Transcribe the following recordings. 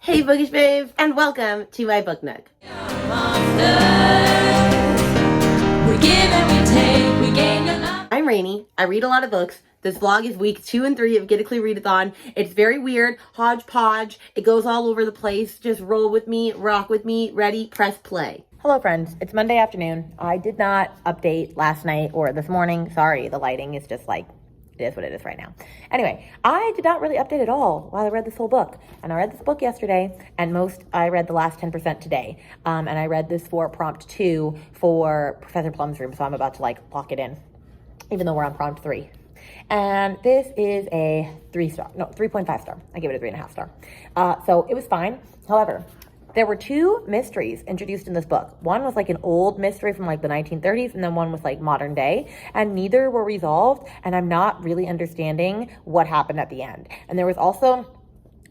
Hey Bookish Babes, and welcome to my book nook. I'm Rainy. I read a lot of books. This vlog is week 2 and 3 of Get a Clue Readathon. It's very weird, hodgepodge. It goes all over the place. Just roll with me, rock with me, ready, press play. Hello friends, it's Monday afternoon. I did not update last night or this morning. Sorry, the lighting is just like, it is what it is right now. Anyway, I did not really update at all while I read this whole book. And I read this book yesterday, and I read the last 10% today. And I read this for prompt 2 for Professor Plum's room, so I'm about to lock it in, even though we're on prompt 3. And this is a 3.5 star. I gave it a 3.5 star. So it was fine. However, there were 2 mysteries introduced in this book. One was like an old mystery from like the 1930s, and then one was like modern day, and neither were resolved, and I'm not really understanding what happened at the end. And there was also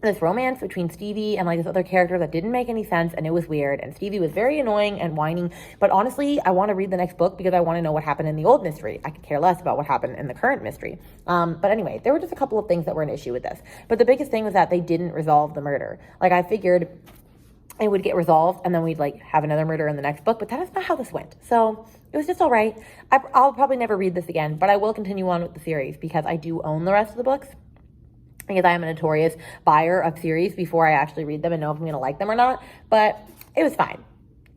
this romance between Stevie and like this other character that didn't make any sense, and it was weird, and Stevie was very annoying and whining. But honestly, I want to read the next book because I want to know what happened in the old mystery. I could care less about what happened in the current mystery. But anyway, there were just a couple of things that were an issue with this. But the biggest thing was that they didn't resolve the murder. Like, I figured it would get resolved and then we'd like have another murder in the next book, but that is not how this went. So it was just all right. I'll probably never read this again, but I will continue on with the series because I do own the rest of the books, because I am a notorious buyer of series before I actually read them and know if I'm going to like them or not. But it was fine.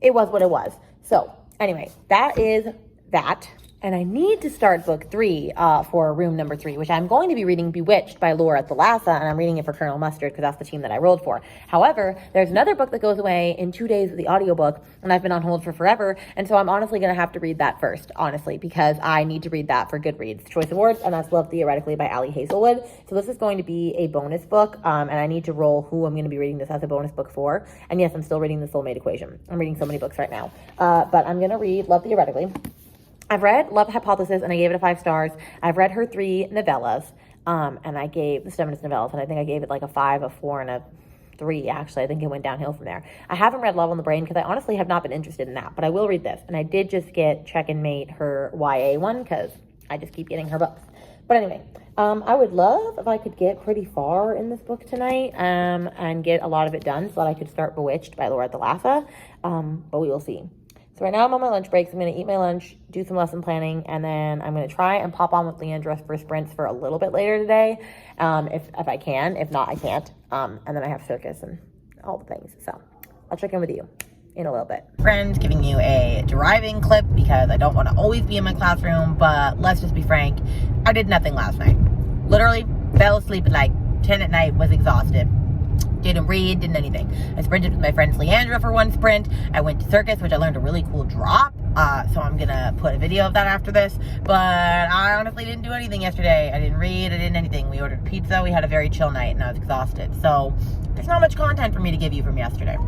It was what it was. So anyway, that is that. And I need to start book 3 for room number 3, which I'm going to be reading Bewitched by Lyra, and I'm reading it for Colonel Mustard because that's the team that I rolled for. However, there's another book that goes away in 2 days of the audiobook, and I've been on hold for forever, and so I'm honestly going to have to read that first, honestly, because I need to read that for Goodreads Choice Awards, and that's Love Theoretically by Ali Hazelwood. So this is going to be a bonus book, and I need to roll who I'm going to be reading this as a bonus book for. And yes, I'm still reading The Soulmate Equation. I'm reading so many books right now, but I'm going to read Love Theoretically. I've read Love Hypothesis, and I gave it a 5 stars. I've read her 3 novellas, and I gave the feminist novellas, and I think I gave it like a 5, a 4, and a 3, actually. I think it went downhill from there. I haven't read Love on the Brain because I honestly have not been interested in that, but I will read this. And I did just get Check and Mate, her YA one, because I just keep getting her books. But anyway, I would love if I could get pretty far in this book tonight and get a lot of it done so that I could start Bewitched by Laura Thalassa, but we will see. So right now I'm on my lunch breaks. I'm going to eat my lunch, do some lesson planning, and then I'm going to try and pop on with Leandra for sprints for a little bit later today, if I can. If not, I can't. And then I have Circus and all the things. So I'll check in with you in a little bit. Friends, giving you a driving clip because I don't want to always be in my classroom, but let's just be frank. I did nothing last night. Literally fell asleep at like 10 at night, was exhausted. Didn't read, didn't anything. I sprinted with my friends Leandra for 1 sprint. I went to Circus, which I learned a really cool drop. So I'm gonna put a video of that after this. But I honestly didn't do anything yesterday. I didn't read, I didn't anything. We ordered pizza, we had a very chill night, and I was exhausted. So there's not much content for me to give you from yesterday.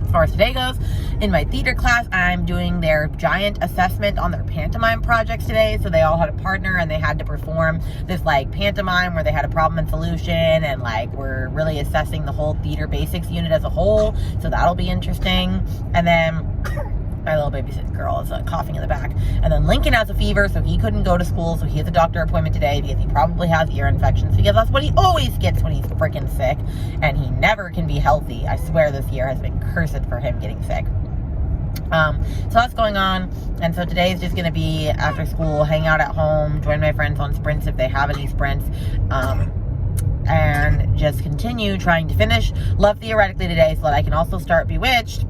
As far as today goes, in my theater class, I'm doing their giant assessment on their pantomime projects today. So they all had a partner and they had to perform this like pantomime where they had a problem and solution, and like we're really assessing the whole theater basics unit as a whole. So that'll be interesting. And then my little babysit girl is coughing in the back. And then Lincoln has a fever, so he couldn't go to school. So he has a doctor appointment today because he probably has ear infections, because that's what he always gets when he's freaking sick. And he never can be healthy. I swear this year has been cursed for him getting sick. So that's going on. And so today is just going to be after school, hang out at home, join my friends on sprints if they have any sprints. And just continue trying to finish Love Theoretically today so that I can also start Bewitched.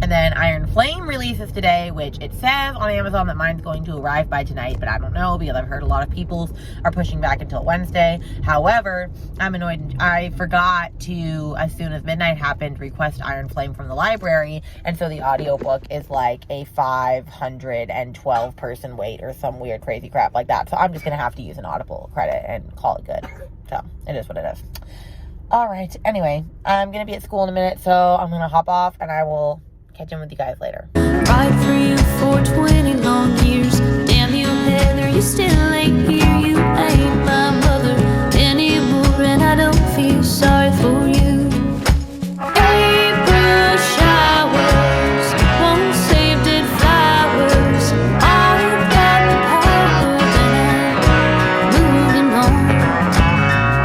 And then Iron Flame releases today, which it says on Amazon that mine's going to arrive by tonight, but I don't know because I've heard a lot of people are pushing back until Wednesday. However, I'm annoyed. I forgot to, as soon as midnight happened, request Iron Flame from the library. And so the audiobook is like a 512 person wait or some weird crazy crap like that. So I'm just going to have to use an Audible credit and call it good. So it is what it is. All right. Anyway, I'm going to be at school in a minute, so I'm going to hop off and I will catch in with you guys later. Ride for you for 20 long years. Damn you, Heather, you still ain't here. You ain't my mother anymore, and I don't feel sorry for you. April showers won't save dead flowers. I've got the power and I'm moving on.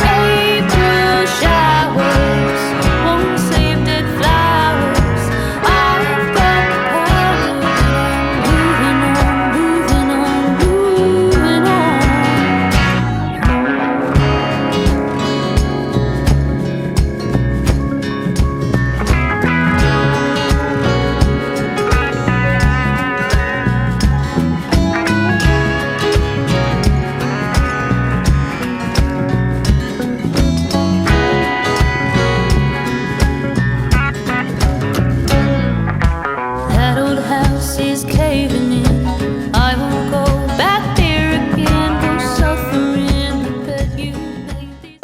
April showers won't save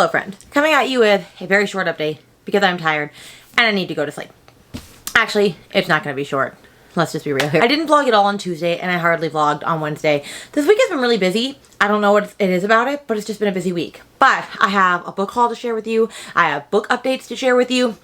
Hello friend, coming at you with a very short update because I'm tired and I need to go to sleep. Actually, it's not going to be short. Let's just be real here. I didn't vlog at all on Tuesday and I hardly vlogged on Wednesday. This week has been really busy. I don't know what it is about it, but it's just been a busy week. But I have a book haul to share with you. I have book updates to share with you.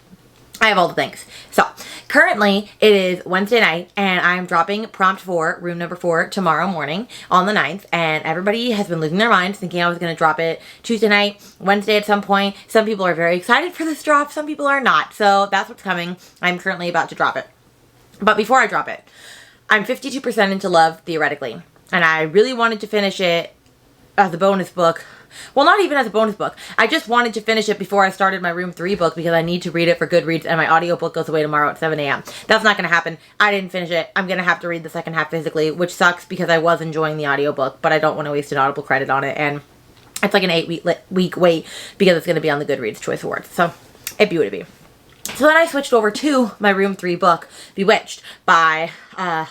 I have all the things. So currently it is Wednesday night and I'm dropping prompt 4, room number 4 tomorrow morning on the 9th, and everybody has been losing their minds thinking I was going to drop it Tuesday night, Wednesday at some point. Some people are very excited for this drop. Some people are not. So that's what's coming. I'm currently about to drop it. But before I drop it, I'm 52% into Love, theoretically. And I really wanted to finish it as a bonus book. Well, not even as a bonus book. I just wanted to finish it before I started my room 3 book because I need to read it for Goodreads and my audiobook goes away tomorrow at 7 a.m. That's not going to happen. I didn't finish it. I'm going to have to read the second half physically, which sucks because I was enjoying the audiobook, but I don't want to waste an Audible credit on it. And it's like an 8-week wait because it's going to be on the Goodreads Choice Awards. So it would be. So then I switched over to my room 3 book, Bewitched, by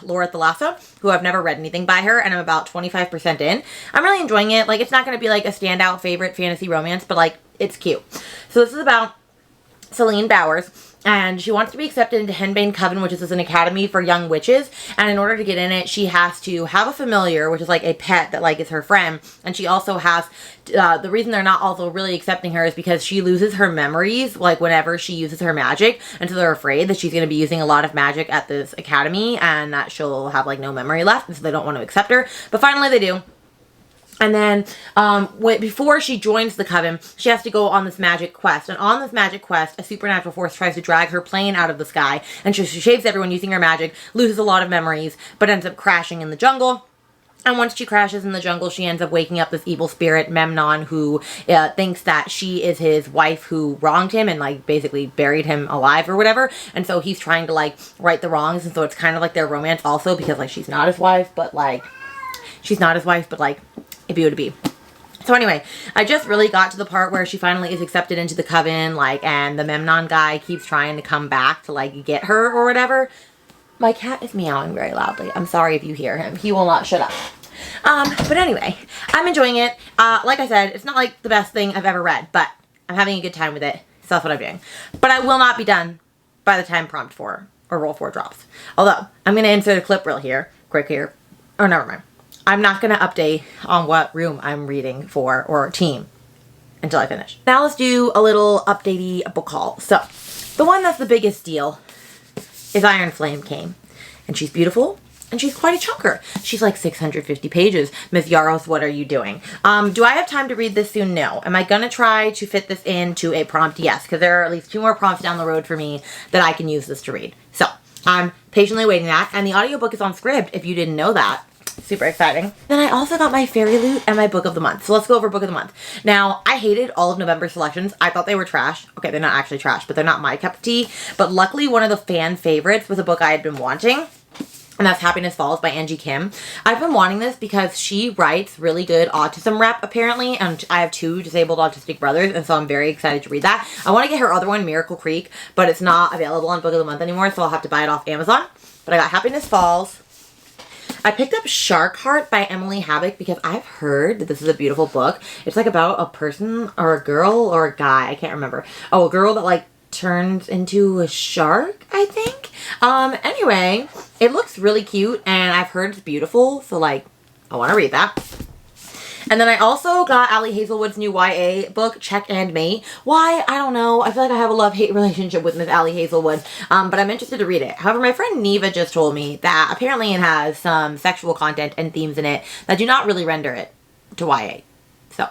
Laura Thalassa, who I've never read anything by her, and I'm about 25% in. I'm really enjoying it. Like, it's not going to be like a standout favorite fantasy romance, but like, it's cute. So this is about Celine Bowers, and she wants to be accepted into Henbane Coven, which is an academy for young witches, and in order to get in it, she has to have a familiar, which is like a pet that like is her friend, and she also has, the reason they're not also really accepting her is because she loses her memories, like whenever she uses her magic, and so they're afraid that she's going to be using a lot of magic at this academy, and that she'll have like no memory left, and so they don't want to accept her, but finally they do. And then, before she joins the coven, she has to go on this magic quest. And on this magic quest, a supernatural force tries to drag her plane out of the sky. And she shaves everyone using her magic, loses a lot of memories, but ends up crashing in the jungle. And once she crashes in the jungle, she ends up waking up this evil spirit, Memnon, who thinks that she is his wife who wronged him and, like, basically buried him alive or whatever. And so he's trying to, like, right the wrongs. And so it's kind of like their romance also because, like, she's not his wife, but, like, it would be. So anyway, I just really got to the part where she finally is accepted into the coven, like, and the Memnon guy keeps trying to come back to, like, get her or whatever. My cat is meowing very loudly. I'm sorry if you hear him. He will not shut up. But anyway, I'm enjoying it. Like I said, it's not, like, the best thing I've ever read, but I'm having a good time with it. So that's what I'm doing. But I will not be done by the time prompt 4 or roll 4 drops. Although, I'm going to insert a clip reel here, quick here. Oh, never mind. I'm not going to update on what room I'm reading for or team until I finish. Now let's do a little updatey book haul. So, the one that's the biggest deal is Iron Flame came. And she's beautiful, and she's quite a chunker. She's like 650 pages. Miss Yaros, what are you doing? Do I have time to read this soon? No. Am I going to try to fit this into a prompt? Yes, because there are at least 2 more prompts down the road for me that I can use this to read. So, I'm patiently waiting that, and the audiobook is on script if you didn't know that. Super exciting. Then I also got my Fairy Loot and my Book of the Month. So let's go over Book of the Month. Now, I hated all of November's selections. I thought they were trash. Okay, they're not actually trash, but they're not my cup of tea. But luckily, one of the fan favorites was a book I had been wanting. And that's Happiness Falls by Angie Kim. I've been wanting this because she writes really good autism rep, apparently. And I have 2 disabled autistic brothers, and so I'm very excited to read that. I want to get her other one, Miracle Creek, but it's not available on Book of the Month anymore, so I'll have to buy it off Amazon. But I got Happiness Falls. I picked up Shark Heart by Emily Havoc because I've heard that this is a beautiful book. It's like about a person or a girl or a guy. I can't remember. Oh, a girl that like turns into a shark, I think. Anyway, it looks really cute and I've heard it's beautiful. So like, I want to read that. And then I also got Ali Hazelwood's new YA book, Check and Mate. Why? I don't know. I feel like I have a love-hate relationship with Miss Ali Hazelwood, but I'm interested to read it. However, my friend Neva just told me that apparently it has some sexual content and themes in it that do not really render it to YA. So,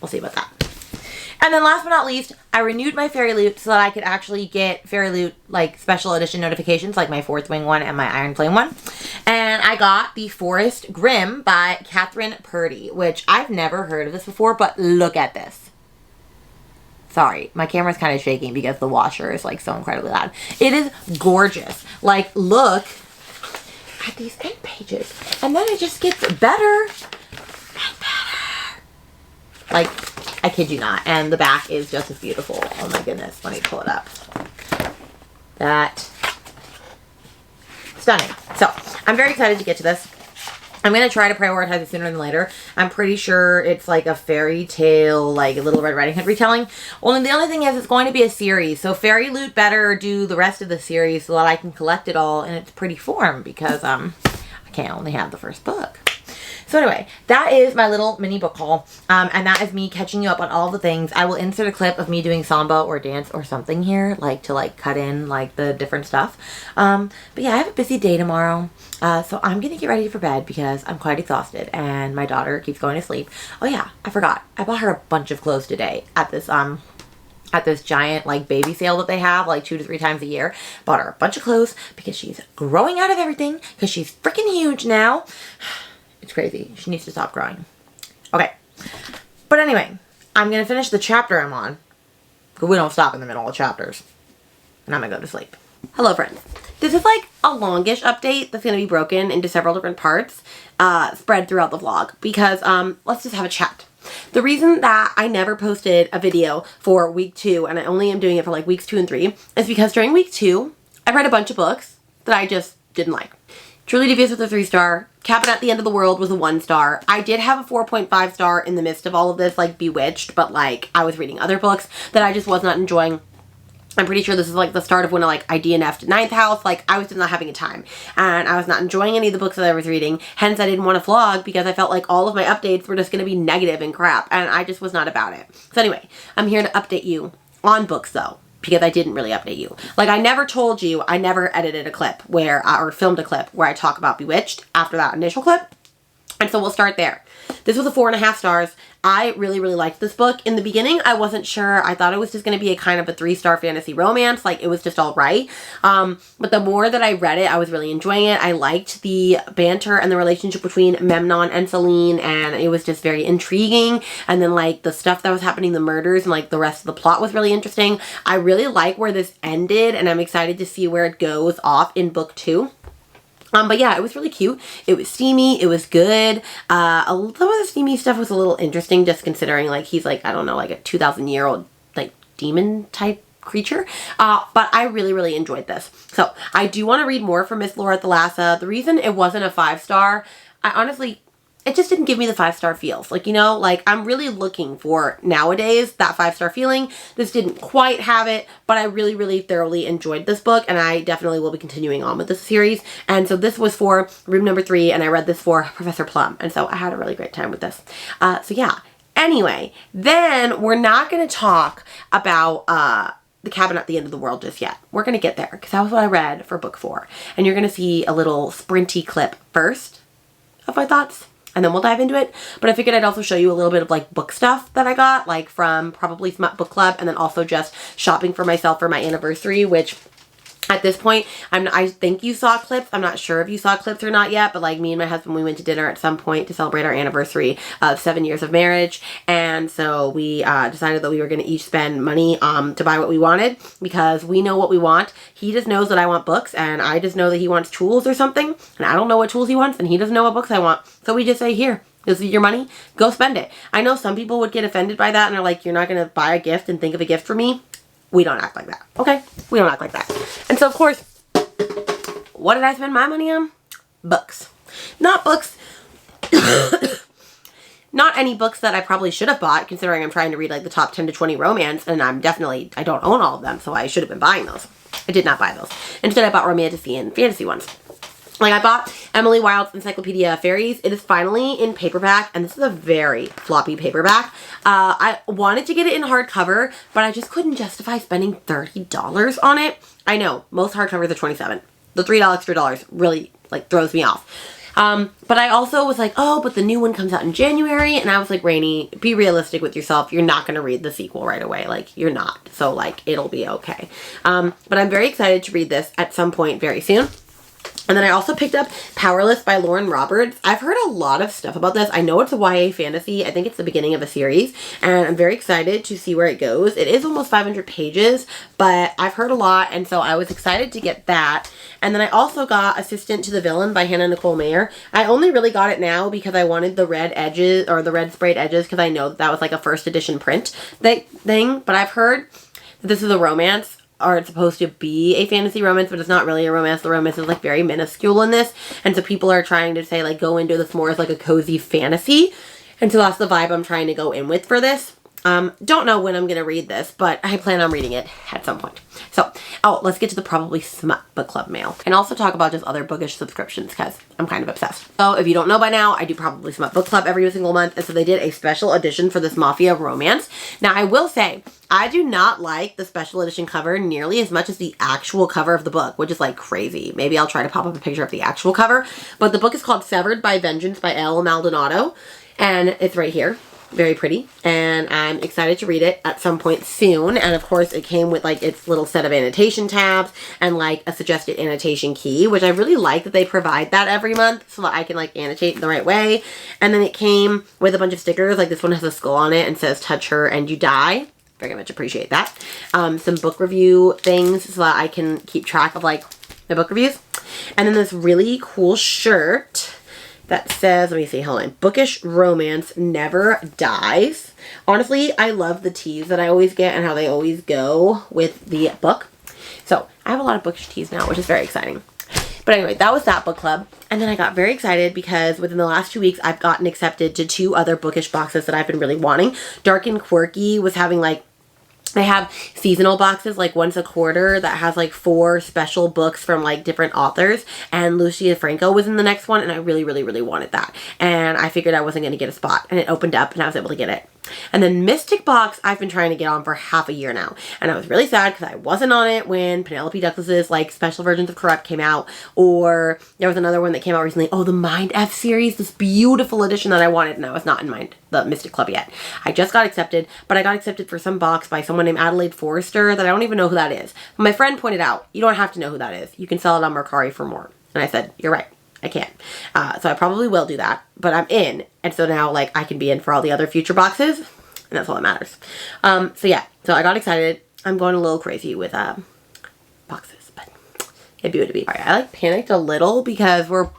we'll see about that. And then last but not least, I renewed my Fairy Loot so that I could actually get Fairy Loot, like, special edition notifications, like my Fourth Wing one and my Iron Flame one. And I got The Forest Grimm by Catherine Purdy, which I've never heard of this before, but look at this. Sorry, my camera's kind of shaking because the washer is, like, so incredibly loud. It is gorgeous. Like, look at these end pages. And then it just gets better and better. Like, I kid you not. And the back is just as beautiful. Oh my goodness. Let me pull it up. That. Stunning. So, I'm very excited to get to this. I'm going to try to prioritize it sooner than later. I'm pretty sure it's like a fairy tale, like a Little Red Riding Hood retelling. Only the only thing is it's going to be a series. So Fairy Loot better do the rest of the series so that I can collect it all in its pretty form because I can't only have the first book. So anyway, that is my little mini book haul, and that is me catching you up on all the things. I will insert a clip of me doing samba or dance or something here, like to like cut in like the different stuff. But yeah, I have a busy day tomorrow, so I'm gonna get ready for bed because I'm quite exhausted, and my daughter keeps going to sleep. Oh yeah, I forgot. I bought her a bunch of clothes today at this giant like baby sale that they have like 2 to 3 times a year. Bought her a bunch of clothes because she's growing out of everything because she's freaking huge now. It's crazy. She needs to stop growing. Okay. But anyway, I'm going to finish the chapter I'm on. Because we don't stop in the middle of chapters. And I'm going to go to sleep. Hello, friends. This is like a longish update that's going to be broken into several different parts, spread throughout the vlog. Because, let's just have a chat. The reason that I never posted a video for week 2, and I only am doing it for like weeks 2 and 3, is because during week 2, I read a bunch of books that I just didn't like. Truly Devious was a 3-star. Cabin at the End of the World was a 1-star. I did have a 4.5 star in the midst of all of this, like Bewitched, but like I was reading other books that I just was not enjoying. I'm pretty sure this is like the start of when I DNF'd 9th house. Like I was just not having a time and I was not enjoying any of the books that I was reading. Hence I didn't want to vlog because I felt like all of my updates were just going to be negative and crap and I just was not about it. So anyway, I'm here to update you on books though, because I didn't really update you. Like I never told you, I never edited a clip where, or filmed a clip where I talk about Bewitched after that initial clip. And so we'll start there. This was a 4.5 stars. I really, really liked this book. In the beginning, I wasn't sure. I thought it was just going to be a kind of a 3-star fantasy romance. Like, it was just all right. But the more that I read it, I was really enjoying it. I liked the banter and the relationship between Memnon and Celine, and it was just very intriguing. And then, like, the stuff that was happening, the murders, and, like, the rest of the plot was really interesting. I really like where this ended, and I'm excited to see where it goes off in book 2. But yeah, it was really cute. It was steamy. It was good. Some of the steamy stuff was a little interesting just considering like he's like, I don't know, like a 2,000-year-old like demon type creature. But I really, really enjoyed this. So I do want to read more from Miss Laura Thalassa. The reason it wasn't a 5-star, I honestly, it just didn't give me the 5-star feels. Like, you know, like I'm really looking for nowadays that 5-star feeling. This didn't quite have it, but I really, really thoroughly enjoyed this book and I definitely will be continuing on with this series. And so this was for room number 3 and I read this for Professor Plum. And so I had a really great time with this. So yeah, anyway, then we're not going to talk about, the Cabin at the End of the World just yet. We're going to get there because that was what I read for book 4. And you're going to see a little sprinty clip first of my thoughts. And then we'll dive into it. But I figured I'd also show you a little bit of like book stuff that I got, like from probably Smut Book Club, and then also just shopping for myself for my anniversary, which at this point, I think you saw clips. I'm not sure if you saw clips or not yet, but like me and my husband, we went to dinner at some point to celebrate our anniversary of 7 years of marriage. And so we decided that we were going to each spend money to buy what we wanted because we know what we want. He just knows that I want books and I just know that he wants tools or something. And I don't know what tools he wants and he doesn't know what books I want. So we just say, here, this is your money. Go spend it. I know some people would get offended by that and they're like, you're not going to buy a gift and think of a gift for me. We don't act like that, okay? We don't act like that. And so, of course, what did I spend my money on? Books. Not books. Not any books that I probably should have bought, considering I'm trying to read, like, the top 10 to 20 romance, and I don't own all of them, so I should have been buying those. I did not buy those. Instead, I bought romantasy and fantasy ones. Like, I bought Emily Wilde's Encyclopedia of Fairies. It is finally in paperback, and this is a very floppy paperback. I wanted to get it in hardcover, but I just couldn't justify spending $30 on it. I know, most hardcovers are $27. The $3 extra really, like, throws me off. But I also was like, oh, but the new one comes out in January, and I was like, Rainey, be realistic with yourself. You're not going to read the sequel right away. Like, you're not. So, like, it'll be okay. But I'm very excited to read this at some point very soon. And then I also picked up Powerless by Lauren Roberts. I've heard a lot of stuff about this. I know it's a YA fantasy. I think it's the beginning of a series. And I'm very excited to see where it goes. It is almost 500 pages, but I've heard a lot. And so I was excited to get that. And then I also got Assistant to the Villain by Hannah Nicole Mayer. I only really got it now because I wanted the red edges, or the red sprayed edges, because I know that was like a first edition print thing. But I've heard that this is a romance. or it's supposed to be a fantasy romance, but it's not really a romance. The romance is like very minuscule in this. And so people are trying to say like go into this more as like a cozy fantasy. And so that's the vibe I'm trying to go in with for this. Don't know when I'm going to read this, but I plan on reading it at some point. So, let's get to the probably smut book club mail. And also talk about just other bookish subscriptions because I'm kind of obsessed. So, if you don't know by now, I do probably smut book club every single month. And so they did a special edition for this Mafia romance. Now, I will say, I do not like the special edition cover nearly as much as the actual cover of the book, which is like crazy. Maybe I'll try to pop up a picture of the actual cover. But the book is called Severed by Vengeance by L. Maldonado. And it's right here. Very pretty, and I'm excited to read it at some point soon. And of course it came with like its little set of annotation tabs and like a suggested annotation key, which I really like that they provide that every month so that I can like annotate the right way. And then it came with a bunch of stickers, like this one has a skull on it and says touch her and you die. Very much appreciate that. Some book review things so that I can keep track of like the book reviews. And then this really cool shirt that says, let me see, hold on. Bookish romance never dies. Honestly, I love the teas that I always get and how they always go with the book. So I have a lot of bookish teas now, which is very exciting. But anyway, that was that book club. And then I got very excited because within the last 2 weeks, I've gotten accepted to 2 other bookish boxes that I've been really wanting. Dark and Quirky was having like, they have seasonal boxes like once a quarter that has like 4 special books from like different authors, and Lucia Franco was in the next one, and I really, really, really wanted that. And I figured I wasn't going to get a spot, and it opened up and I was able to get it. And then Mystic Box, I've been trying to get on for half a year now. And I was really sad because I wasn't on it when Penelope Douglas's like special versions of Corrupt came out. Or there was another one that came out recently. Oh, the Mind F series, this beautiful edition that I wanted. And I was not in the Mystic Club yet. I just got accepted, but I got accepted for some box by someone named Adelaide Forrester that I don't even know who that is. My friend pointed out, you don't have to know who that is. You can sell it on Mercari for more. And I said, you're right. I can't. So I probably will do that, but I'm in. And so now like I can be in for all the other future boxes, and that's all that matters. So yeah, so I got excited. I'm going a little crazy with boxes, but it'd be what it'd be. All right, I like panicked a little because we're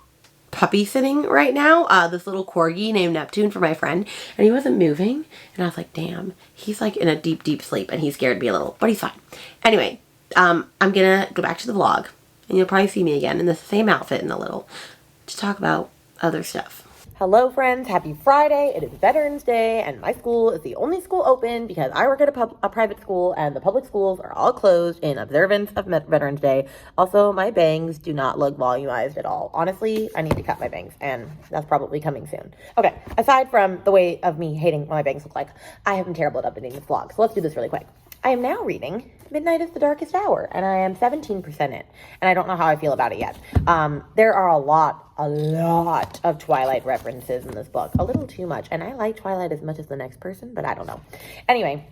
puppy sitting right now. This little corgi named Neptune for my friend, and he wasn't moving. And I was like, damn, he's like in a deep, deep sleep, and he scared me a little, but he's fine. Anyway, I'm gonna go back to the vlog. And you'll probably see me again in the same outfit in a little to talk about other stuff. Hello friends, happy Friday. It is Veterans Day and my school is the only school open because I work at a private school and the public schools are all closed in observance of Veterans Day. Also, my bangs do not look volumized at all. Honestly, I need to cut my bangs and that's probably coming soon. Okay, aside from the way of me hating what my bangs look like, I have been terrible at updating this vlog, so let's do this really quick. I am now reading Midnight is the Darkest Hour, and I am 17% in, and I don't know how I feel about it yet. There are a lot of Twilight references in this book, a little too much, and I like Twilight as much as the next person, but I don't know. Anyway,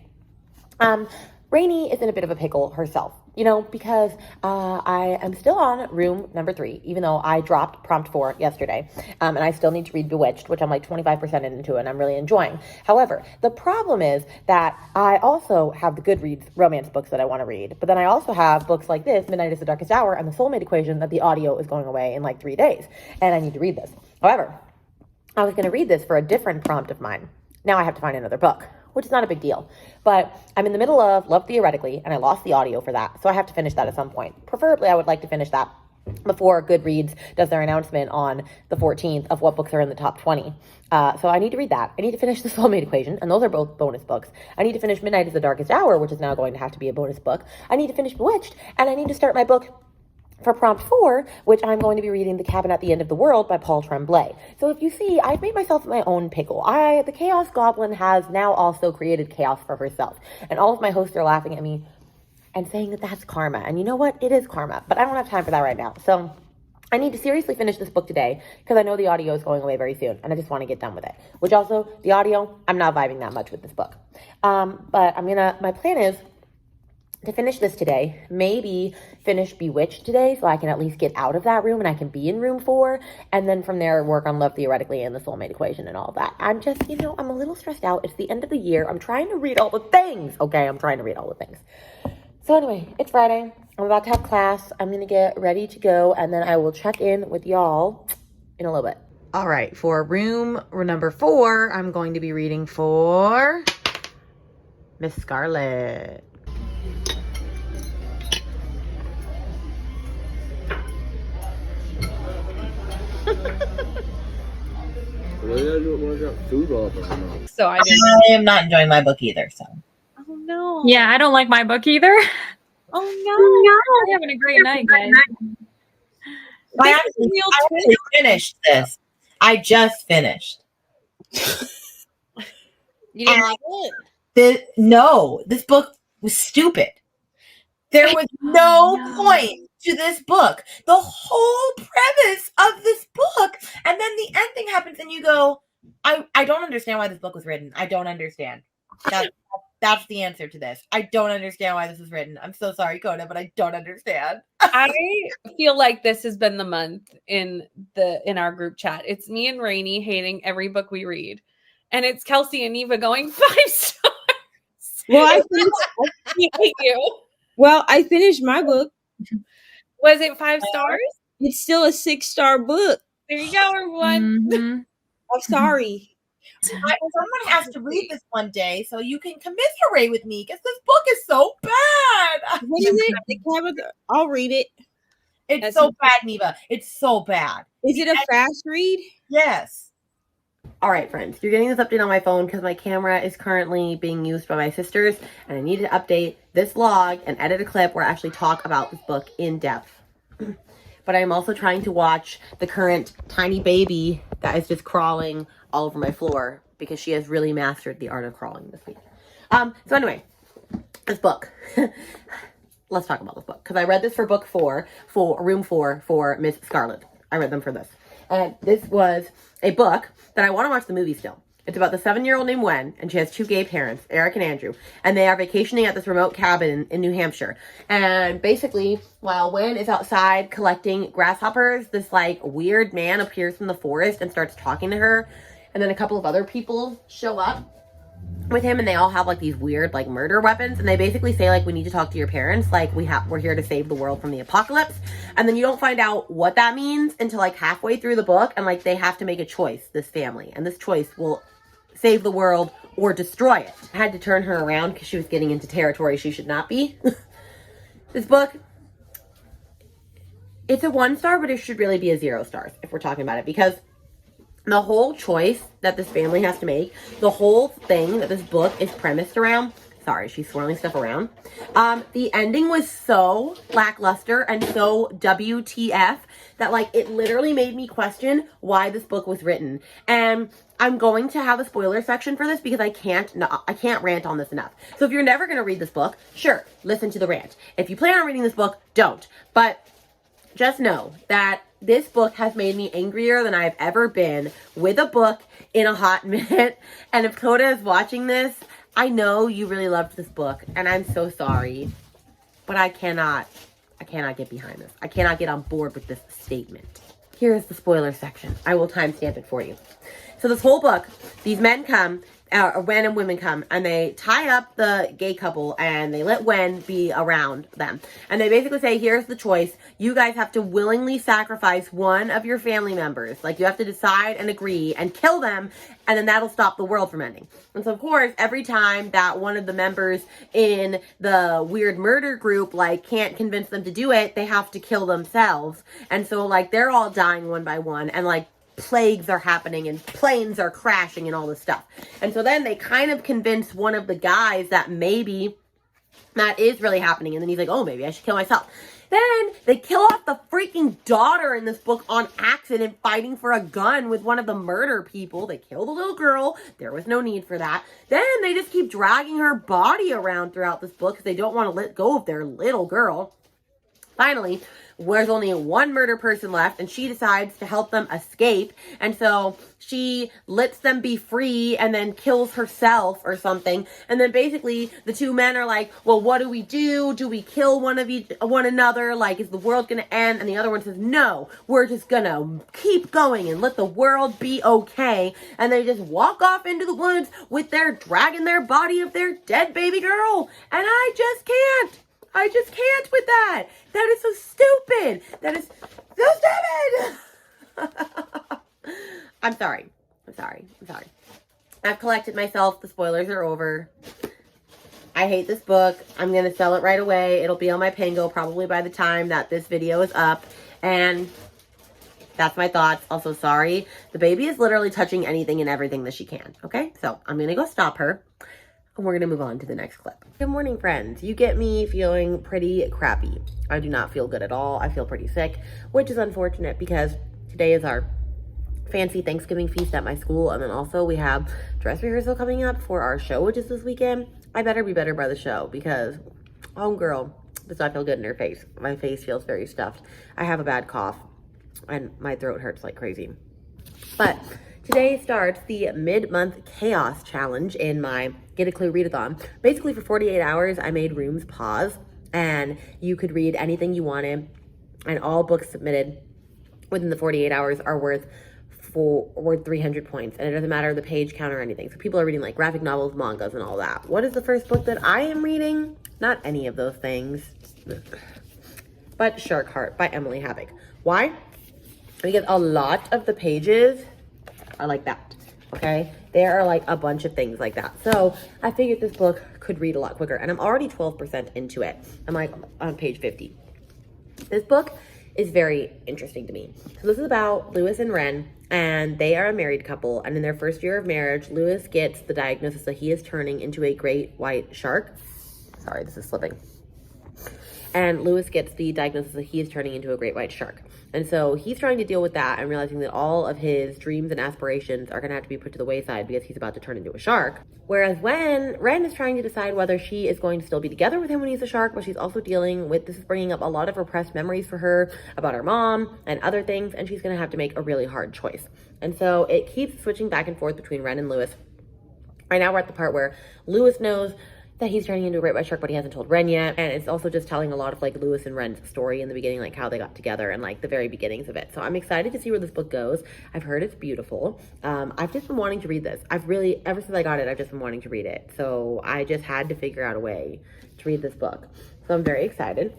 Rainy is in a bit of a pickle herself, you know, because I am still on room number 3, even though I dropped prompt 4 yesterday, and I still need to read Bewitched, which I'm like 25% into and I'm really enjoying. However, the problem is that I also have the Goodreads romance books that I want to read, but then I also have books like this, Midnight is the Darkest Hour, and the Soulmate Equation that the audio is going away in like 3 days, and I need to read this. However, I was going to read this for a different prompt of mine. Now I have to find another book, which is not a big deal. But I'm in the middle of Love Theoretically, and I lost the audio for that, so I have to finish that at some point. Preferably, I would like to finish that before Goodreads does their announcement on the 14th of what books are in the top 20. So I need to read that. I need to finish The Soulmate Equation, and those are both bonus books. I need to finish Midnight is the Darkest Hour, which is now going to have to be a bonus book. I need to finish Bewitched, and I need to start my book for prompt 4, which I'm going to be reading The Cabin at the End of the World by Paul Tremblay. So if you see, I've made myself my own pickle. The Chaos Goblin has now also created chaos for herself. And all of my hosts are laughing at me and saying that that's karma. And you know what? It is karma. But I don't have time for that right now. So I need to seriously finish this book today because I know the audio is going away very soon. And I just want to get done with it. Which also, the audio, I'm not vibing that much with this book. But my plan is to finish this today, maybe finish Bewitched today so I can at least get out of that room and I can be in room 4, and then from there work on Love Theoretically and the Soulmate Equation and all that. I'm just, I'm a little stressed out. It's the end of the year. I'm trying to read all the things. Okay, I'm trying to read all the things. So anyway, it's Friday. I'm about to have class. I'm going to get ready to go, and then I will check in with y'all in a little bit. All right, for room number 4, I'm going to be reading for Miss Scarlet. gotta do it when I got food all up in my mouth. So I didn't. I am not enjoying my book either, so. Oh no. Yeah, I don't like my book either. Oh no. We're having a great night, guys. I This is a real twist. actually finished this. I just finished. You didn't like it? No, this book was stupid. There was no point to this book. The whole premise of this book, and then the ending happens, and you go, I don't understand why this book was written. I don't understand. That's the answer to this. I don't understand why this was written. I'm so sorry, Coda, but I don't understand. I feel like this has been the month in our group chat. It's me and Rainey hating every book we read. And it's Kelsea and Neva going 5 stars. Well, I We hate you. I finished my book. Was it 5 stars? It's still a 6-star book. There you go, everyone. Mhm. I'm sorry. Someone has to read this one day so you can commiserate with me because this book is so bad. What is it? The Cabot- I'll read it. It's so bad, Neva. It's so bad. Is it a fast read? Yes. All right, friends. You're getting this update on my phone because my camera is currently being used by my sisters, and I need to update this vlog and edit a clip where I actually talk about this book in depth. But I'm also trying to watch the current tiny baby that is just crawling all over my floor because she has really mastered the art of crawling this week. So anyway, this book. Let's talk about this book because I read this for book 4, for room 4 for Miss Scarlet. I read them for this. And this was a book that I want to watch the movie still. It's about the 7-year-old named Wen, and she has 2 gay parents, Eric and Andrew, and they are vacationing at this remote cabin in New Hampshire. And basically, while Wen is outside collecting grasshoppers, this like weird man appears from the forest and starts talking to her. And then a couple of other people show up with him, and they all have like these weird like murder weapons, and they basically say like, we need to talk to your parents, like we're here to save the world from the apocalypse. And then you don't find out what that means until like halfway through the book, and like they have to make a choice, this family, and this choice will save the world or destroy it. I had to turn her around because she was getting into territory she should not be. This book, it's a 1-star, but it should really be a 0 stars if we're talking about it, because the whole choice that this family has to make, the whole thing that this book is premised around, sorry, she's swirling stuff around. The ending was so lackluster and so WTF that like it literally made me question why this book was written. And I'm going to have a spoiler section for this because I can't rant on this enough. So if you're never going to read this book, sure, listen to the rant. If you plan on reading this book, don't. But just know that this book has made me angrier than I've ever been with a book in a hot minute. And if Coda is watching this, I know you really loved this book, and I'm so sorry, but I cannot get behind this. I cannot get on board with this statement. Here is the spoiler section. I will timestamp it for you. So this whole book, these men come, random women come, and they tie up the gay couple, and they let Wen be around them. And they basically say, here's the choice. You guys have to willingly sacrifice one of your family members. Like, you have to decide and agree and kill them, and then that'll stop the world from ending. And so, of course, every time that one of the members in the weird murder group, like, can't convince them to do it, they have to kill themselves. And so, like, they're all dying one by one, and, like, plagues are happening and planes are crashing and all this stuff. And so then they kind of convince one of the guys that maybe that is really happening. And then he's like, oh, maybe I should kill myself. Then they kill off the freaking daughter in this book on accident, fighting for a gun with one of the murder people. They kill the little girl. There was no need for that. Then they just keep dragging her body around throughout this book because they don't want to let go of their little girl. Finally, there's only one murder person left, and she decides to help them escape. And so she lets them be free and then kills herself or something. And then basically the two men are like, well, what do we do? Do we kill one another? Like, is the world going to end? And the other one says, no, we're just going to keep going and let the world be okay. And they just walk off into the woods with dragging their body of their dead baby girl. And I just can't with that. That is so stupid. That is so stupid. I'm sorry. I've collected myself. The spoilers are over. I hate this book. I'm going to sell it right away. It'll be on my Pango probably by the time that this video is up. And That's my thoughts. Also, sorry. The baby is literally touching anything and everything that she can. Okay, so I'm gonna go stop her. And we're gonna move on to the next clip. Good morning, friends. You get me feeling pretty crappy. I do not feel good at all. I feel pretty sick, which is unfortunate because today is our fancy Thanksgiving feast at my school. And then also we have dress rehearsal coming up for our show, which is this weekend. I better be better by the show because homegirl does not feel good in her face. My face feels very stuffed. I have a bad cough and my throat hurts like crazy. But today starts the mid-month Chaos challenge in my Get a Clue Readathon. Basically for 48 hours, I made rooms pause and you could read anything you wanted, and all books submitted within the 48 hours are worth 300 points, and it doesn't matter the page count or anything. So people are reading like graphic novels, mangas, and all that. What is the first book that I am reading? Not any of those things, but Shark Heart by Emily Havoc. Why? Because a lot of the pages are like that, okay? There are like a bunch of things like that. So I figured this book could read a lot quicker, and I'm already 12% into it. I'm like on page 50. This book is very interesting to me. So this is about Lewis and Ren, and they are a married couple, and in their first year of marriage, Lewis gets the diagnosis that he is turning into a great white shark. Sorry, this is slipping. And Lewis gets the diagnosis that he is turning into a great white shark. And so he's trying to deal with that and realizing that all of his dreams and aspirations are going to have to be put to the wayside because he's about to turn into a shark. Whereas when Ren is trying to decide whether she is going to still be together with him when he's a shark, but she's also dealing with, this is bringing up a lot of repressed memories for her about her mom and other things, and she's going to have to make a really hard choice. And so it keeps switching back and forth between Ren and Lewis. Right now we're at the part where Lewis knows that he's turning into a great white shark, but he hasn't told Ren yet. And it's also just telling a lot of like Lewis and Ren's story in the beginning, like how they got together and like the very beginnings of it. So I'm excited to see where this book goes. I've heard it's beautiful. I've just been wanting to read this. I've really, ever since I got it, I've just been wanting to read it. So I just had to figure out a way to read this book. So I'm very excited.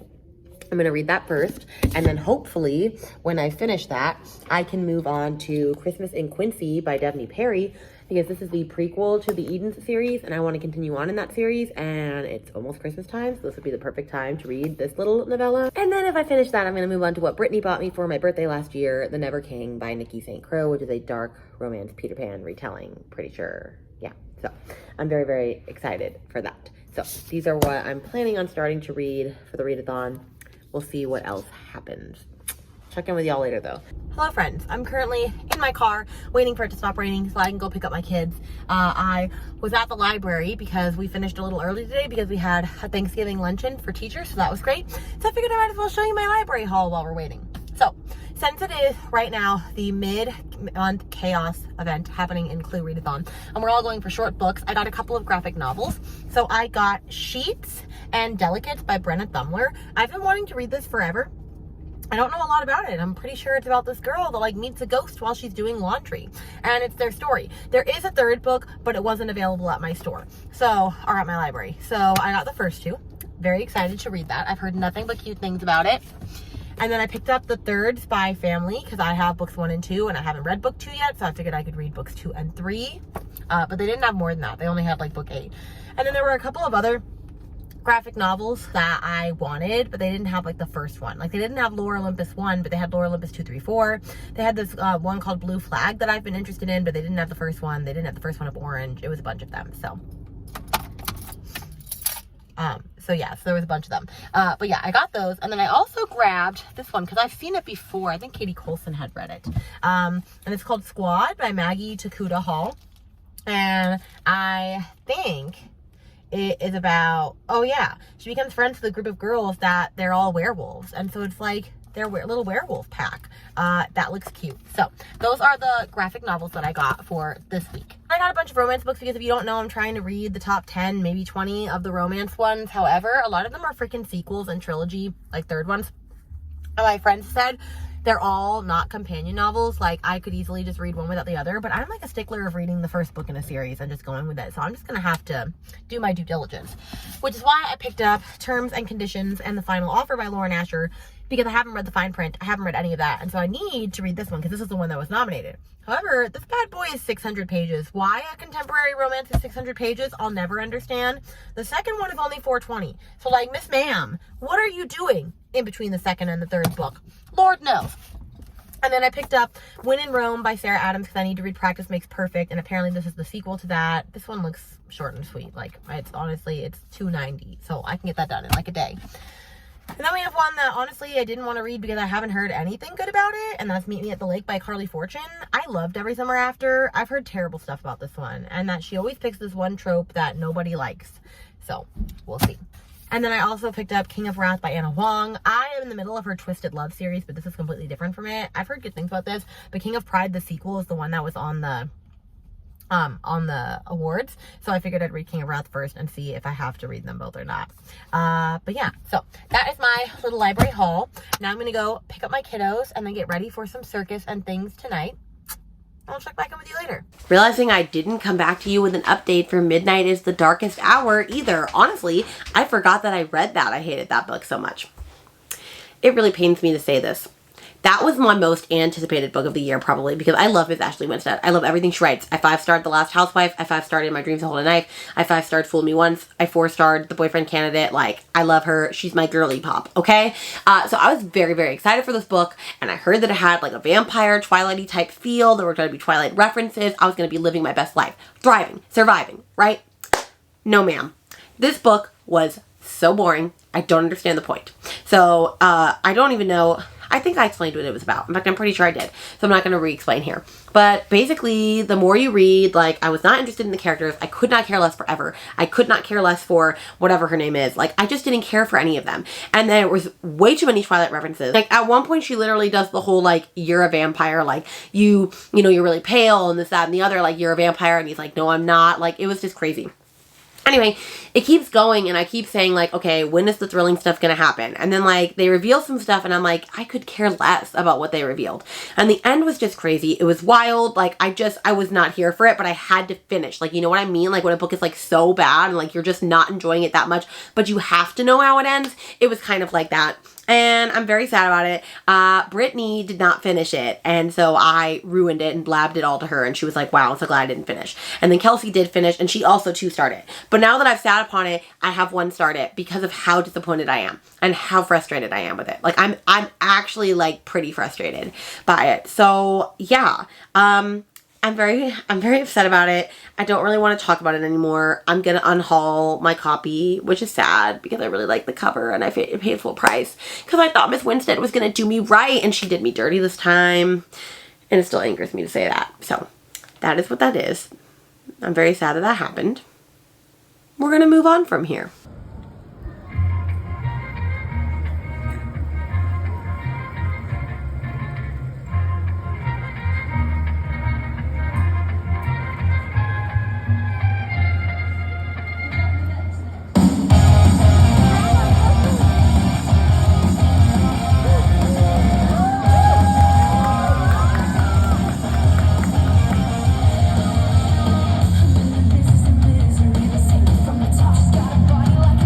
I'm going to read that first, and then hopefully when I finish that, I can move on to Christmas in Quincy by Devney Perry, because this is the prequel to the Edens series, and I want to continue on in that series, and it's almost Christmas time, so this would be the perfect time to read this little novella. And then if I finish that, I'm going to move on to what Brittany bought me for my birthday last year, The Never King by Nikki St. Crow, which is a dark romance Peter Pan retelling, pretty sure. Yeah, so I'm very, very excited for that. So these are what I'm planning on starting to read for the readathon. We'll see what else happens. Check in with y'all later though. Hello friends, I'm currently in my car waiting for it to stop raining so I can go pick up my kids. I was at the library because we finished a little early today because we had a Thanksgiving luncheon for teachers, so that was great. So I figured I might as well show you my library haul while we're waiting. So since it is right now the mid-month Chaos event happening in Clue Readathon, and we're all going for short books, I got a couple of graphic novels. So I got Sheets and Delicates by Brenna Thumler. I've been wanting to read this forever. I don't know a lot about it. I'm pretty sure it's about this girl that like meets a ghost while she's doing laundry, and it's their story. There is a third book, but it wasn't available at my store, or at my library. So I got the first two. Very excited to read that. I've heard nothing but cute things about it. And then I picked up the third Spy Family because I have books 1 and 2 and I haven't read book 2 yet, so I figured I could read books 2 and 3. But they didn't have more than that. They only had like book 8. And then there were a couple of other graphic novels that I wanted, but they didn't have like the first one. Like they didn't have Lore Olympus 1, but they had Lore Olympus 2, 3, 4. They had this one called Blue Flag that I've been interested in, but they didn't have the first one. They didn't have the first one of Orange. It was a bunch of them. So yeah, so there was a bunch of them. But yeah, I got those. And then I also grabbed this one because I've seen it before. I think Katy Colson had read it. And it's called Squad by Maggie Takuda Hall. And I think it is about, oh yeah, she becomes friends with a group of girls that they're all werewolves. And so it's like their little werewolf pack. That looks cute. So those are the graphic novels that I got for this week. I got a bunch of romance books because if you don't know, I'm trying to read the top 10, maybe 20 of the romance ones. However, a lot of them are freaking sequels and trilogy, like third ones. And my friends said they're all not companion novels. Like I could easily just read one without the other, but I'm like a stickler of reading the first book in a series and just going with it. So I'm just gonna have to do my due diligence, which is why I picked up Terms and Conditions and The Final Offer by Lauren Asher, because I haven't read the fine print. I haven't read any of that. And so I need to read this one because this is the one that was nominated. However, this bad boy is 600 pages. Why a contemporary romance is 600 pages, I'll never understand. The second one is only 420. So like, Miss Ma'am, what are you doing in between the second and the third book? Lord knows. And then I picked up When in Rome by Sarah Adams because I need to read Practice Makes Perfect, and apparently this is the sequel to that. This one looks short and sweet. Like, it's honestly, it's $2.90, so I can get that done in like a day. And then we have one that honestly I didn't want to read because I haven't heard anything good about it, and that's Meet Me at the Lake by Carly Fortune. I loved Every Summer After. I've heard terrible stuff about this one, and that she always picks this one trope that nobody likes. So, we'll see. And then I also picked up King of Wrath by Anna Huang. I am in the middle of her Twisted Love series, but this is completely different from it. I've heard good things about this, but King of Pride, the sequel, is the one that was on the awards. So I figured I'd read King of Wrath first and see if I have to read them both or not. But yeah, so that is my little library haul. Now I'm going to go pick up my kiddos and then get ready for some circus and things tonight. I'll check back in with you later. Realizing I didn't come back to you with an update for Midnight is the Darkest Hour either. Honestly, I forgot that I read that. I hated that book so much. It really pains me to say this. That was my most anticipated book of the year, probably, because I love Miss Ashley Winstead. I love everything she writes. I 5-starred The Last Housewife. I 5-starred In My Dreams to Hold a Knife. I 5-starred Fool Me Once. I 4-starred The Boyfriend Candidate. Like, I love her. She's my girly pop, okay? So I was very, very excited for this book, and I heard that it had, like, a vampire, Twilight-y type feel. There were going to be Twilight references. I was going to be living my best life. Thriving. Surviving, right? No, ma'am. This book was so boring. I don't understand the point. So, I don't even know... I think I explained what it was about. In fact, I'm pretty sure I did. So I'm not going to re-explain here. But basically, the more you read, like, I was not interested in the characters. I could not care less for Ever. I could not care less for whatever her name is. Like, I just didn't care for any of them. And there was way too many Twilight references. Like, at one point, she literally does the whole, like, you're a vampire. Like, you know, you're really pale and this, that, and the other. Like, you're a vampire. And he's like, no, I'm not. Like, it was just crazy. Anyway, it keeps going and I keep saying like, okay, when is the thrilling stuff going to happen? And then like they reveal some stuff and I'm like, I could care less about what they revealed. And the end was just crazy. It was wild. Like I was not here for it, but I had to finish. Like, you know what I mean? Like when a book is like so bad and like you're just not enjoying it that much, but you have to know how it ends. It was kind of like that. And I'm very sad about it. Brittany did not finish it. And so I ruined it and blabbed it all to her. And she was like, wow, I'm so glad I didn't finish. And then Kelsea did finish and she also 2-starred it. But now that I've sat upon it, I have 1-starred it because of how disappointed I am and how frustrated I am with it. Like I'm actually like pretty frustrated by it. So yeah, I'm very upset about it. I don't really want to talk about it anymore. I'm going to unhaul my copy, which is sad because I really like the cover and I paid full price because I thought Miss Winstead was going to do me right and she did me dirty this time. And it still angers me to say that. So that is what that is. I'm very sad that happened. We're going to move on from here. From the top, got a body like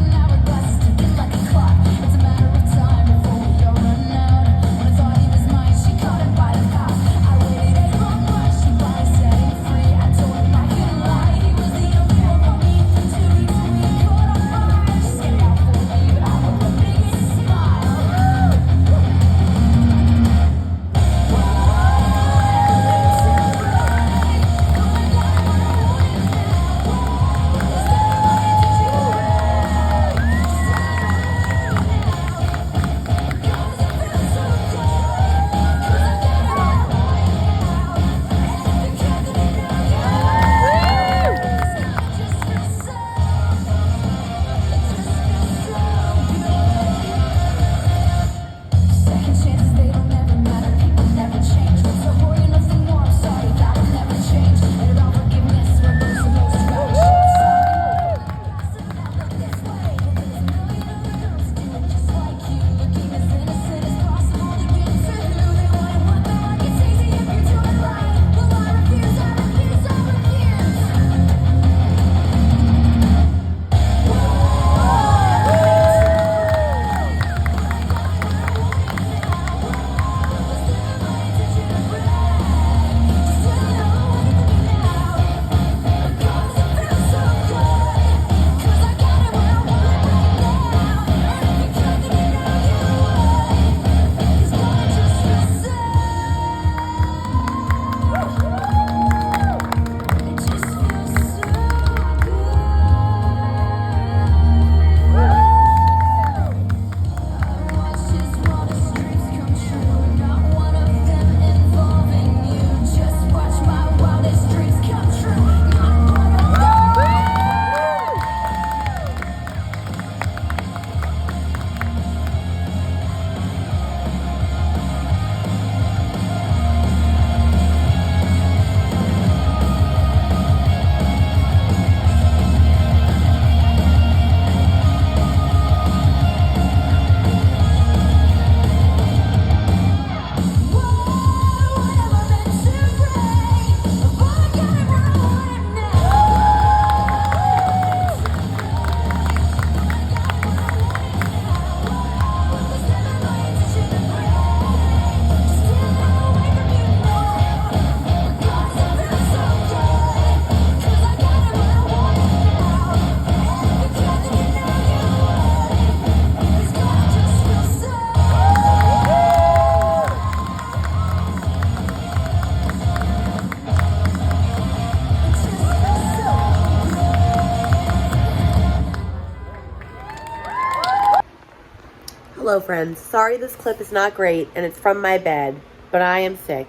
Hello friends, sorry this clip is not great and it's from my bed, but I am sick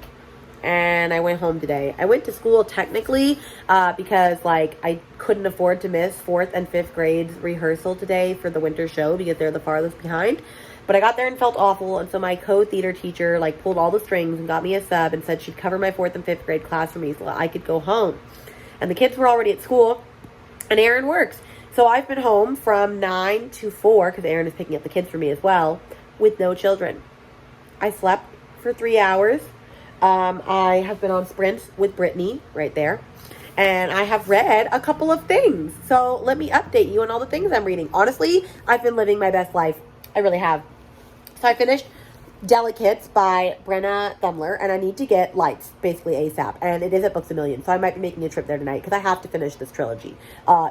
and I went home today. I went to school technically because like I couldn't afford to miss 4th and 5th grades rehearsal today for the winter show because they're the farthest behind. But I got there and felt awful, and so my co-theater teacher like pulled all the strings and got me a sub and said she'd cover my 4th and 5th grade class for me so that I could go home. And the kids were already at school and Aaron works. So I've been home from 9 to 4, because Aaron is picking up the kids for me as well, with no children. I slept for 3 hours. I have been on sprints with Brittany, right there. And I have read a couple of things. So let me update you on all the things I'm reading. Honestly, I've been living my best life. I really have. So I finished Delicates by Brenna Thumler, and I need to get Lights, basically ASAP, and it is at Books A Million, so I might be making a trip there tonight, because I have to finish this trilogy.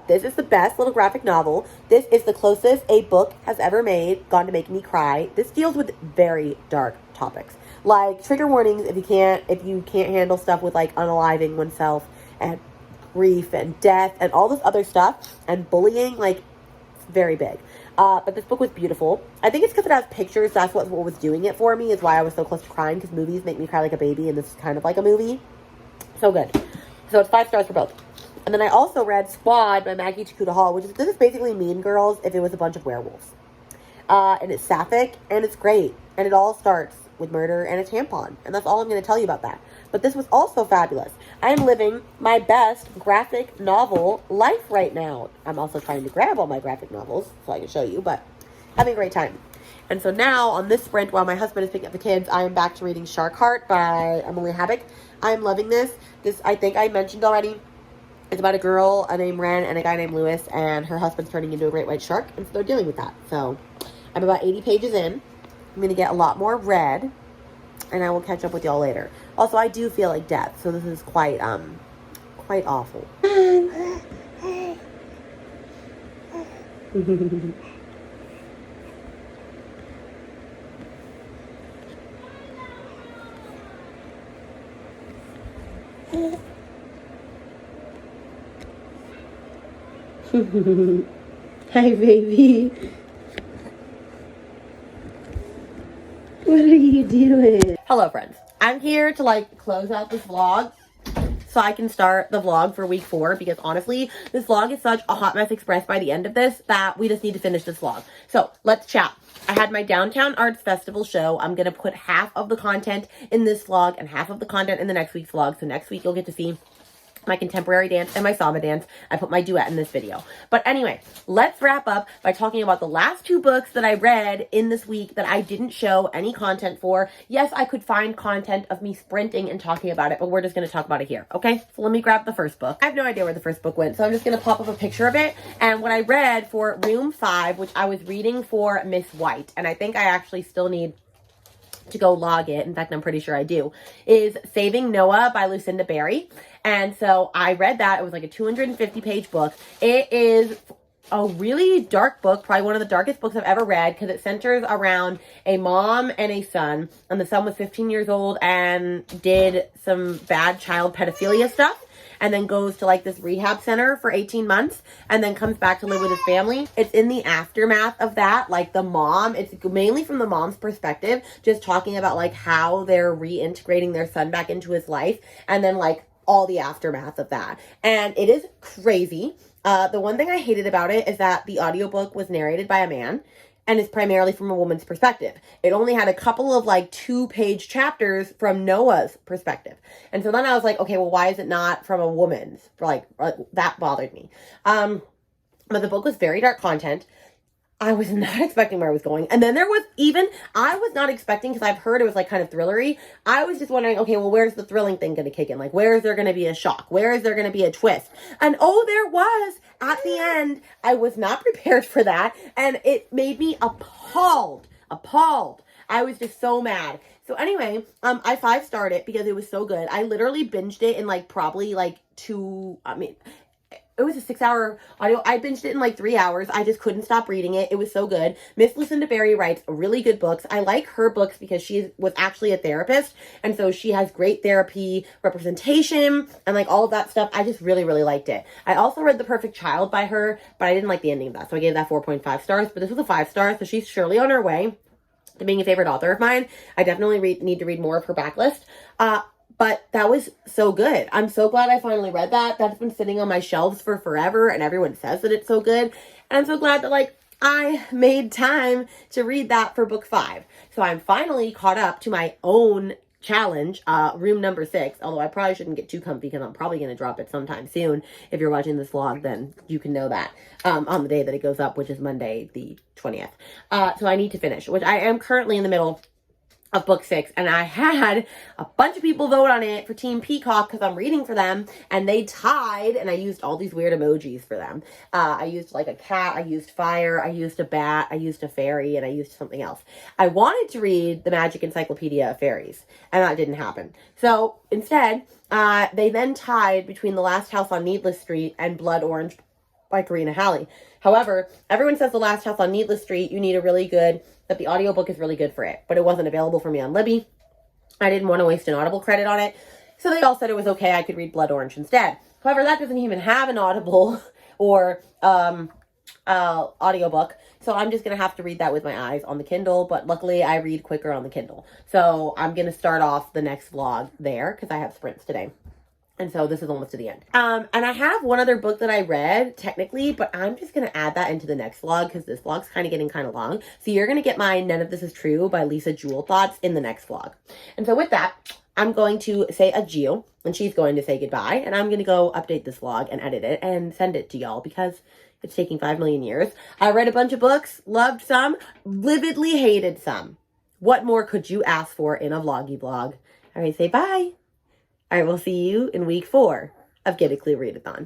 This is the best little graphic novel. This is the closest a book has ever gone to making me cry. This deals with very dark topics, like trigger warnings if you can't handle stuff with like unaliving oneself, and grief, and death, and all this other stuff, and bullying, like, it's very big. But this book was beautiful. I think it's because it has pictures. That's what was doing it for me, is why I was so close to crying, because movies make me cry like a baby, and this is kind of like a movie. So good. So it's 5 stars for both. And then I also read Squad by Maggie Chakuta Hall, this is basically Mean Girls if it was a bunch of werewolves. And it's sapphic, and it's great. And it all starts with murder and a tampon. And that's all I'm going to tell you about that. But this was also fabulous. I am living my best graphic novel life right now. I'm also trying to grab all my graphic novels so I can show you, but having a great time. And so now, on this sprint, while my husband is picking up the kids, I am back to reading Shark Heart by Emily Habak. I am loving this. This, I think I mentioned already, it's about a girl named Ren and a guy named Lewis, and her husband's turning into a great white shark, and so they're dealing with that. So I'm about 80 pages in. I'm going to get a lot more read, and I will catch up with y'all later. Also, I do feel like death, so this is quite awful. Hi, baby. What are you doing? Hello, friends. I'm here to like close out this vlog so I can start the vlog for week 4, because honestly, this vlog is such a hot mess express by the end of this that we just need to finish this vlog. So let's chat. I had my Downtown Arts Festival show. I'm going to put half of the content in this vlog and half of the content in the next week's vlog. So next week you'll get to see my contemporary dance and my samba dance. I put my duet in this video. But anyway, let's wrap up by talking about the last 2 books that I read in this week that I didn't show any content for. Yes, I could find content of me sprinting and talking about it, but we're just going to talk about it here, okay? So let me grab the first book. I have no idea where the first book went, so I'm just going to pop up a picture of it. And what I read for Room 5, which I was reading for Miss White, and I think I actually still need to go log it, in fact I'm pretty sure I do, is Saving Noah by Lucinda Berry. And so I read that. It was like a 250 page book. It is a really dark book, probably one of the darkest books I've ever read, because it centers around a mom and a son, and the son was 15 years old and did some bad child pedophilia stuff, and then goes to like this rehab center for 18 months and then comes back to live with his family. It's in the aftermath of that, like the mom, it's mainly from the mom's perspective, just talking about like how they're reintegrating their son back into his life, and then like all the aftermath of that. And it is crazy. The one thing I hated about it is that the audiobook was narrated by a man and is primarily from a woman's perspective. It only had a couple of like 2-page chapters from Noah's perspective. And so then I was like, okay, well, why is it not from a woman's? Like that bothered me. But the book was very dark content. I was not expecting where I was going. And then there was I was not expecting, because I've heard it was like kind of thrillery. I was just wondering, okay, well, where's the thrilling thing going to kick in? Like, where is there going to be a shock? Where is there going to be a twist? And oh, there was at the end. I was not prepared for that. And it made me appalled. I was just so mad. So anyway, I 5-starred it because it was so good. I literally binged it in like probably like it was a 6-hour audio. I binged it in like 3 hours. I just couldn't stop reading it. It was so good. Miss Lucinda Berry writes really good books. I like her books because she was actually a therapist. And so she has great therapy representation and like all of that stuff. I just really, really liked it. I also read The Perfect Child by her, but I didn't like the ending of that. So I gave that 4.5 stars, but this was a 5 star. So she's surely on her way. to being a favorite author of mine. I definitely need to read more of her backlist. But that was so good. I'm so glad I finally read that. That's been sitting on my shelves for forever, and everyone says that it's so good. And I'm so glad that, like, I made time to read that for book 5. So I'm finally caught up to my own challenge, room number 6, although I probably shouldn't get too comfy because I'm probably going to drop it sometime soon. If you're watching this vlog, then you can know that on the day that it goes up, which is Monday the 20th. So I need to finish, which I am currently in the middle of book 6, and I had a bunch of people vote on it for Team Peacock because I'm reading for them, and they tied, and I used all these weird emojis for them. I used like a cat, I used fire, I used a bat, I used a fairy, and I used something else. I wanted to read the Magic Encyclopedia of Fairies, and that didn't happen. So instead, they then tied between The Last House on Needless Street and Blood Orange by Karina Halley. However, everyone says The Last House on Needless Street, you need a really good, that the audiobook is really good for it, but it wasn't available for me on Libby. I didn't want to waste an Audible credit on it, so they all said it was okay, I could read Blood Orange instead. However, that doesn't even have an Audible or audiobook, so I'm just going to have to read that with my eyes on the Kindle, but luckily I read quicker on the Kindle. So I'm going to start off the next vlog there, because I have sprints today. And so this is almost to the end. And I have one other book that I read, technically, but I'm just going to add that into the next vlog because this vlog's kind of getting kind of long. So you're going to get my None of This Is True by Lisa Jewell thoughts in the next vlog. And so with that, I'm going to say adieu, and she's going to say goodbye, and I'm going to go update this vlog and edit it and send it to y'all because it's taking 5 million years. I read a bunch of books, loved some, vividly hated some. What more could you ask for in a vloggy vlog? All right, say bye. I will see you in week 4 of Get a Clue Readathon.